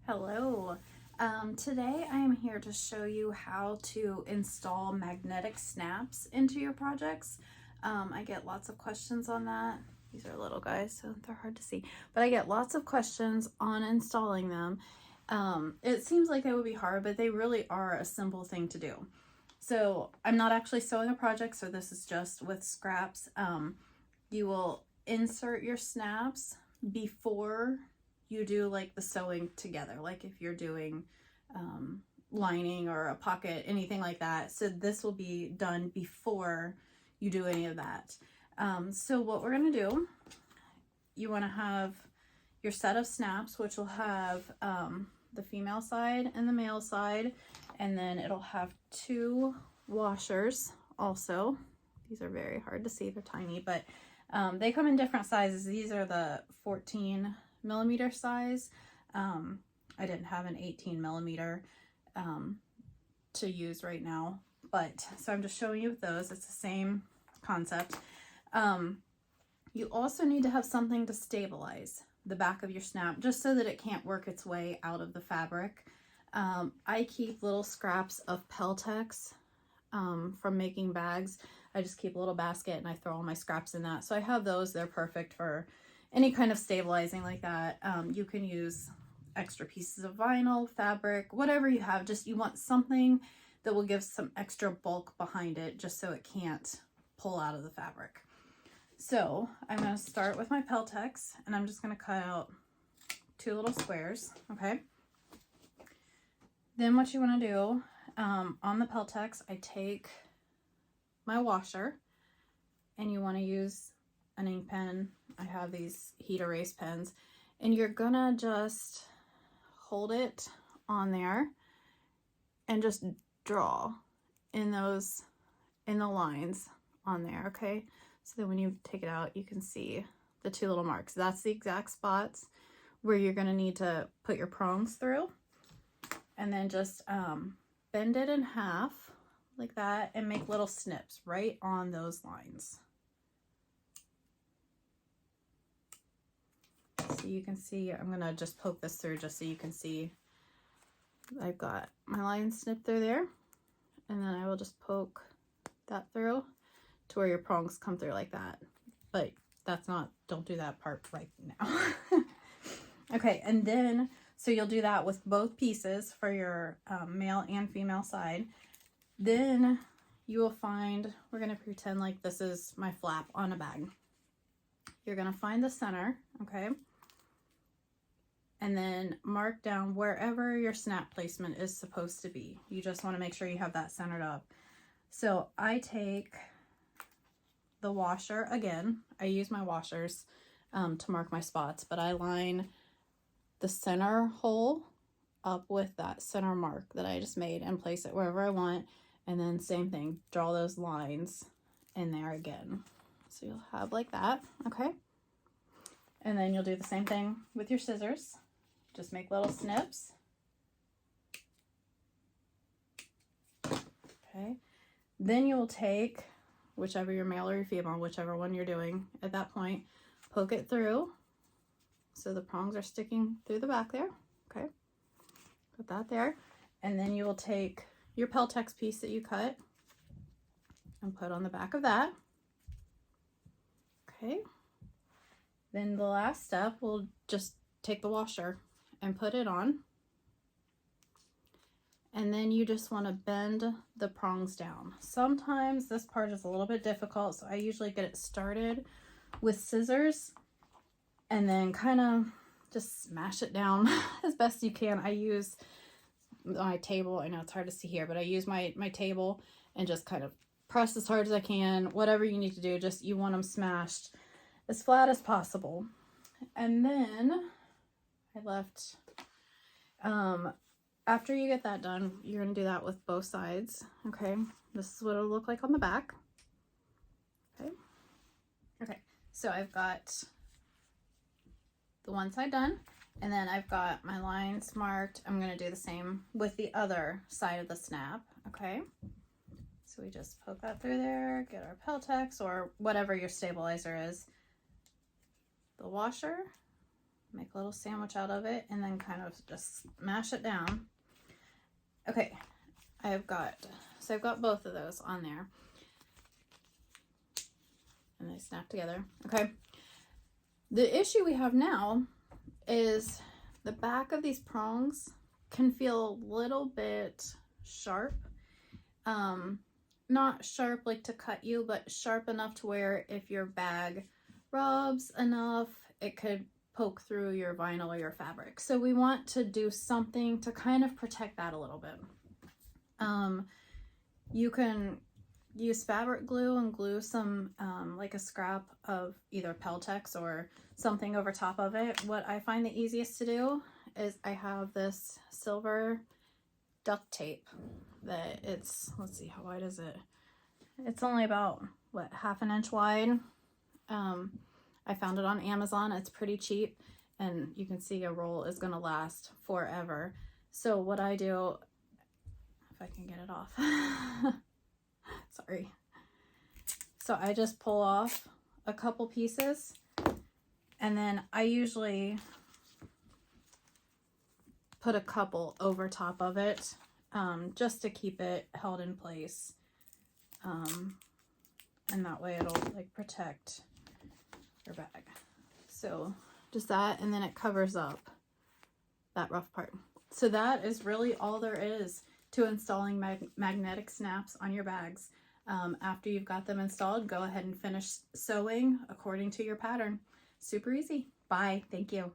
Hello. Today I am here to show you how to install magnetic snaps into your projects. I get lots of questions on that. These are little guys, so they're hard to see, but I get lots of questions on installing them. It seems like they would be hard, but they really are a simple thing to do. So I'm not actually sewing a project, so this is just with scraps. You will insert your snaps before you do like the sewing together, like if you're doing lining or a pocket, anything like that. So this will be done before you do any of that. So what we're going to do, you want to have your set of snaps, which will have the female side and the male side, and then it'll have two washers also. These are very hard to see, they're tiny, but they come in different sizes. These are the 14mm size. I didn't have an 18mm to use right now, but so I'm just showing you with those. It's the same concept. You also need to have something to stabilize the back of your snap, just so that it can't work its way out of the fabric. I keep little scraps of Peltex from making bags. I just keep a little basket and I throw all my scraps in that. So I have those. They're perfect for any kind of stabilizing like that. You can use extra pieces of vinyl, fabric, whatever you have. Just you want something that will give some extra bulk behind it, just so it can't pull out of the fabric. So I'm going to start with my Peltex, and I'm just going to cut out two little squares. Okay. Then what you want to do, on the Peltex, I take my washer, and you want to use an ink pen. I have these heat erase pens, and you're gonna just hold it on there and just draw in the lines on there. Okay, so that when you take it out, you can see the two little marks. That's the exact spots where you're gonna need to put your prongs through, and then just bend it in half like that and make little snips right on those lines. So you can see, I'm gonna just poke this through just so you can see I've got my line snipped through there, and then I will just poke that through to where your prongs come through like that. But that's not, don't do that part right now. Okay, and then, so you'll do that with both pieces for your male and female side. Then you will find, we're gonna pretend like this is my flap on a bag. You're gonna find the center, okay? And then mark down wherever your snap placement is supposed to be. You just want to make sure you have that centered up. So I take the washer again. I use my washers to mark my spots, but I line the center hole up with that center mark that I just made and place it wherever I want. And then same thing, draw those lines in there again. So you'll have like that, okay? And then you'll do the same thing with your scissors. Just make little snips. Okay. Then you'll take whichever your male or your female, whichever one you're doing at that point, poke it through so the prongs are sticking through the back there. Okay. Put that there. And then you will take your Peltex piece that you cut and put on the back of that. Okay. Then the last step, we'll just take the washer and put it on. And then you just want to bend the prongs down. Sometimes this part is a little bit difficult, so I usually get it started with scissors and then kind of just smash it down as best you can. I use my table. I know it's hard to see here, but I use my table and just kind of press as hard as I can. Whatever you need to do, just you want them smashed as flat as possible. And then I left, after you get that done, you're going to do that with both sides. Okay, this is what it'll look like on the back. Okay, so I've got the one side done, and then I've got my lines marked. I'm going to do the same with the other side of the snap. Okay, so we just poke that through there, get our Peltex or whatever your stabilizer is, the washer, make a little sandwich out of it, and then kind of just mash it down. Okay, I've got both of those on there. And they snap together. Okay. The issue we have now is the back of these prongs can feel a little bit sharp. Not sharp like to cut you, but sharp enough to where if your bag rubs enough, it could poke through your vinyl or your fabric. So we want to do something to kind of protect that a little bit. You can use fabric glue and glue some like a scrap of either Peltex or something over top of it. What I find the easiest to do is I have this silver duct tape that it's, let's see, how wide is it? It's only about, what, ½ an inch wide. I found it on Amazon. It's pretty cheap, and you can see a roll is going to last forever. So what I do, if I can get it off, sorry. So I just pull off a couple pieces, and then I usually put a couple over top of it, just to keep it held in place. And that way it'll like protect your bag. So just that, and then it covers up that rough part. So that is really all there is to installing magnetic snaps on your bags. After you've got them installed, go ahead and finish sewing according to your pattern. Super easy. Bye. Thank you.